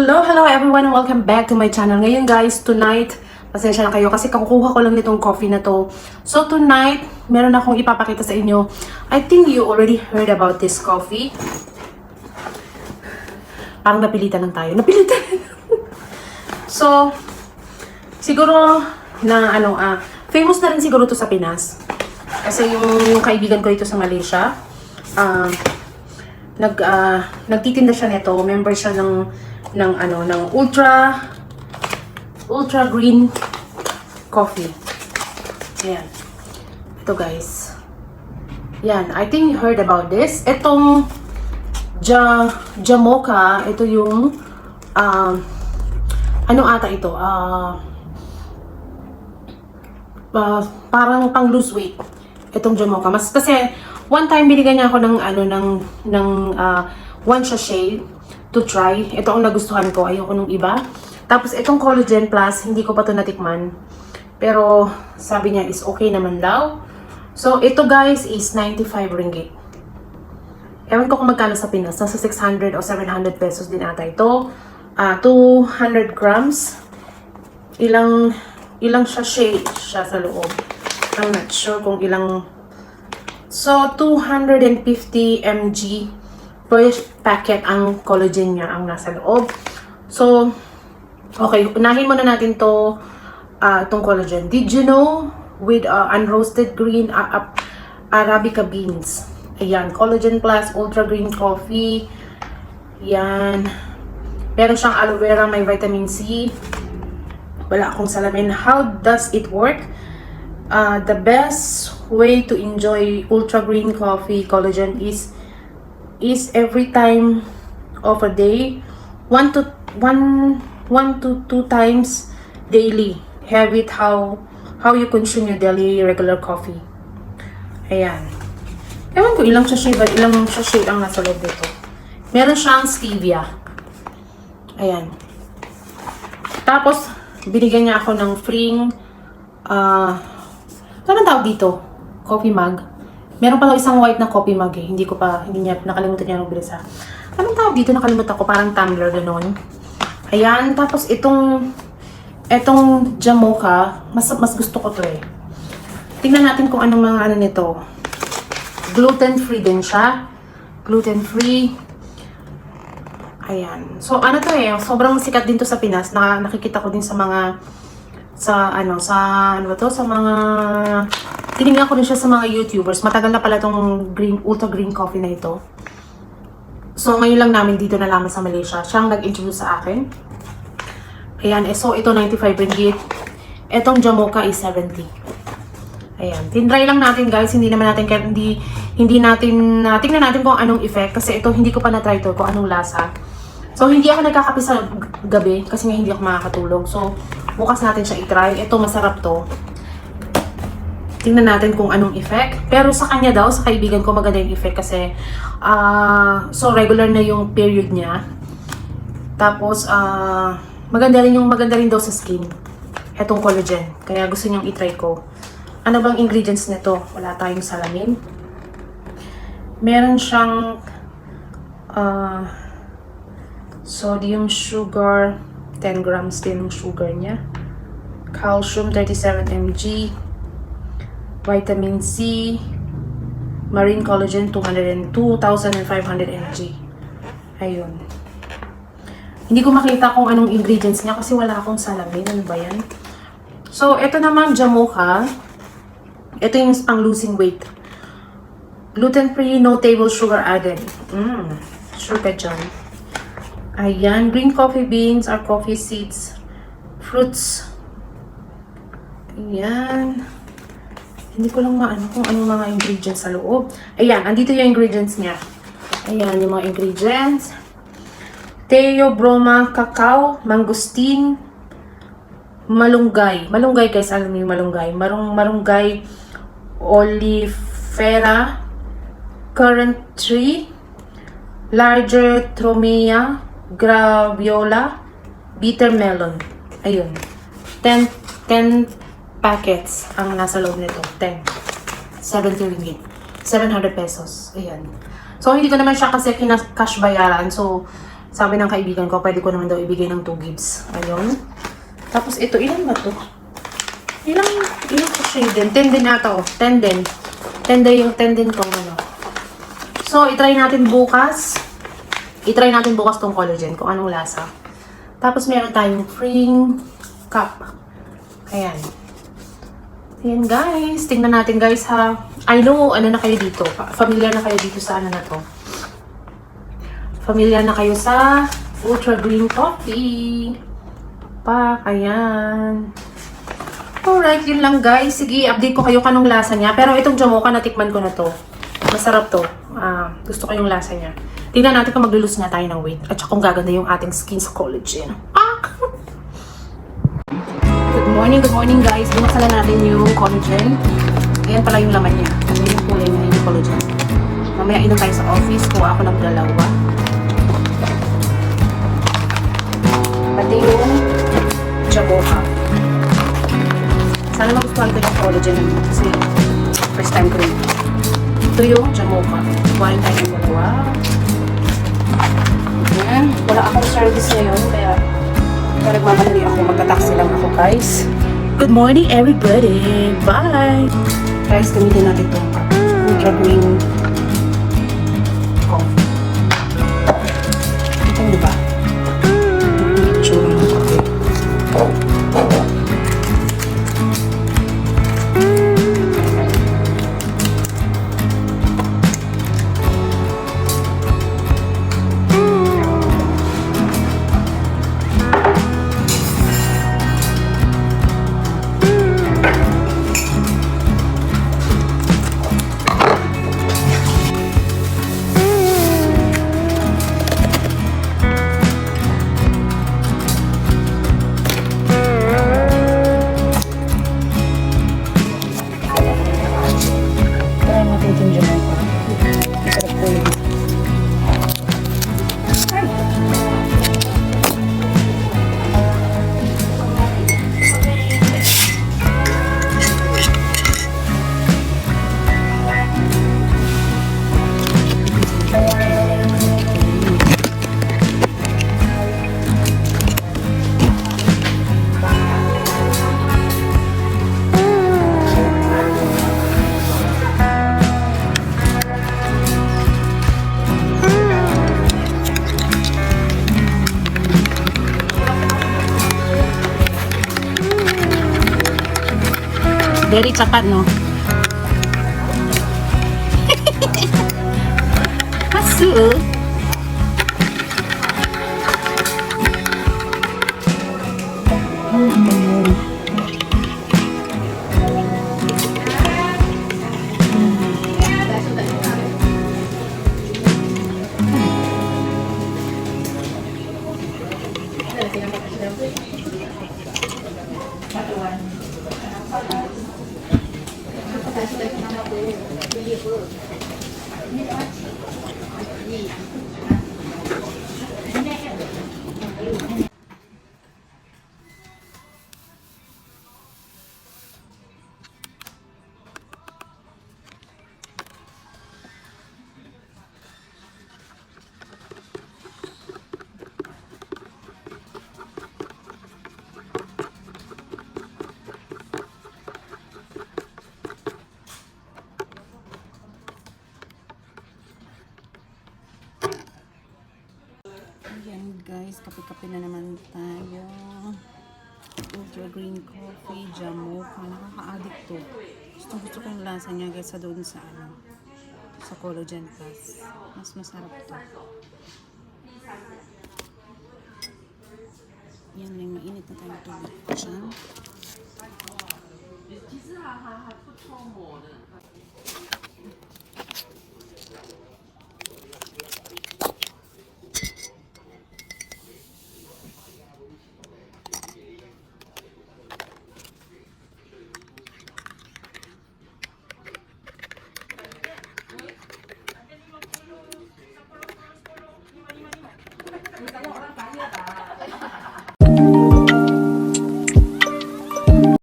Hello everyone and welcome back to my channel. Ngayon guys, tonight, pasensya na kayo kasi kakukuha ko lang nitong coffee na to. So tonight, meron akong ipapakita sa inyo. I think you already heard about this coffee. Parang napilitan lang tayo. Napilitan! So, siguro na famous na rin siguro to sa Pinas. Kasi yung kaibigan ko ito sa Malaysia, nagtitinda siya nito, member siya ng ultra green coffee. Ayan. Ito guys. Yan, I think you heard about this. Itong Jamocha, ito yung ano ata ito? Parang pang lose weight. Itong Jamocha. Mas kasi one time binigyan niya ako ng one sachet to try. Ito ang nagustuhan ko. Ayoko nung iba. Tapos itong Collagen Plus, hindi ko pa to natikman. Pero sabi niya is okay naman daw. So ito guys is 95 ringgit. Ewan ko kung magkano sa Pinas. Nasa 600 o 700 pesos din ata ito. 200 grams. Ilang sachet siya sa loob. I'm not sure kung ilang. So 250 mg per packet ang collagen niya ang nasa loob. So, okay, unahin muna natin itong collagen. Did you know with unroasted green Arabica beans? Ayan, Collagen Plus Ultra Green Coffee. Yan. Meron siyang aloe vera, may vitamin C. Wala akong salamin. How does it work? The best way to enjoy ultra green coffee collagen is every time of a day, 1 to 2 times daily. Have it how you consume your daily regular coffee. Ayan. Ewan ko ilang sachet ang nasa loob dito. Meron siyang stevia. Ayan. Tapos binigyan niya ako ng free anong tawag dito? Coffee mug. Meron pala isang white na coffee mug eh. Hindi niya, nakalimutan niya nung bilisa. Anong tawag dito? Nakalimutan ko. Parang tumbler, gano'n. Ayan. Tapos itong Jamocha, mas gusto ko to eh. Tingnan natin kung anong mga nito. Gluten-free din siya. Gluten-free. Ayan. So, to eh. Sobrang sikat din to sa Pinas. Nakikita ko din sa mga tinignan ko rin siya sa mga YouTubers. Matagal na pala itong ultra green coffee na ito. So, ngayon lang namin dito nalaman sa Malaysia. Siyang nag-introduce sa akin. Ayan. So, ito 95 ringgit. Itong Jamocha is 70. Ayan. Tinry lang natin guys. Hindi natin, tingnan natin kung anong effect. Kasi ito, hindi ko pa na-try ito kung anong lasa. So, hindi ako nagkakape sa gabi. Kasi nga hindi ako makakatulog. So, bukas natin siya i-try. Ito, masarap to. Tingnan natin kung anong effect. Pero sa kanya daw, sa kaibigan ko, maganda yung effect kasi so regular na yung period niya. Tapos maganda rin daw sa skin. Etong collagen. Kaya gusto niyang i-try ko. Ano bang ingredients nito? Wala tayong salamin. Meron siyang sodium sugar, 10 grams din ng sugar niya. Calcium 37 mg. Vitamin C, marine collagen 2,500 mg. Ayun. Hindi ko makita kung anong ingredients niya kasi wala akong salamin. Ano ba yan? So, ito naman, Jamocha. Ito yung pang losing weight. Gluten-free, no table sugar added. Sure ka dyan. Ayan. Green coffee beans or coffee seeds. Fruits. Ayan. Hindi ko lang maano kung anong mga ingredients sa loob. Ayan, andito yung ingredients niya. Ayan, yung mga ingredients. Theobroma cacao, mangosteen, malunggay. Malunggay guys, alam niyo yung malunggay. Malunggay, oleifera, currant tree, larger tromea, graviola, bitter melon. Ayun. 10 packets ang nasa loob nito. 10. 70 ringgit. 700 pesos. Ayan. So, hindi ko naman siya kasi cash bayaran. So, Sabi ng kaibigan ko, pwede ko naman daw ibigay ng 2 gigs. Ayun. Tapos ito, ilan ba to? Ilang ko shade din? 10 din ata oh. 10 din. 10 din tong ano. So, itry natin bukas. I-try natin bukas tong collagen kung anong lasa. Tapos meron tayong free cup. Ayan. Ayan guys. Tingnan natin guys ha. I know, ano na kayo dito. Familiar na kayo dito sa ano na to. Familiar na kayo sa Ultra Green Coffee. Ayan. Alright, yun lang guys. Sige, update ko kayo kanong lasa niya. Pero itong Jamocha, natikman ko na to. Masarap to. Gusto ko yung lasa niya. Tingnan natin kung maglulus nga tayo ng weight. At saka kung gaganda yung ating skin sa collagen. Good morning guys. Binaksalan natin yung collagen. Ayan pala yung laman niya. Ayan yung kulay niya yung collagen. Mamaya inom tayo sa office. Kuha ako ng dalawa. Pati yung Jamocha. Sana magustuhan ko yung collagen kasi first time ko rin. Ito yung Jamocha. Kuhain tayo ng dalawa. Ayan. Wala akong service ngayon kaya nagmamadali ako. Magta-taxi lang ako guys. Good morning everybody! Bye! Guys, gamitin natin itong Ultra Green Coffee. Ito nyo ba? Itsura ng coffee. Very tapat, no? Hasu. Ayan guys, kape-kape na naman tayo. Ultra Green Coffee, Jamocha. Nakaka-addict to. Gusto ko yung lasa niya guys sa doon sa ano, sa Collagen Plus. Mas masarap to. Yan lang, mainit na tayo tubig. Diyan.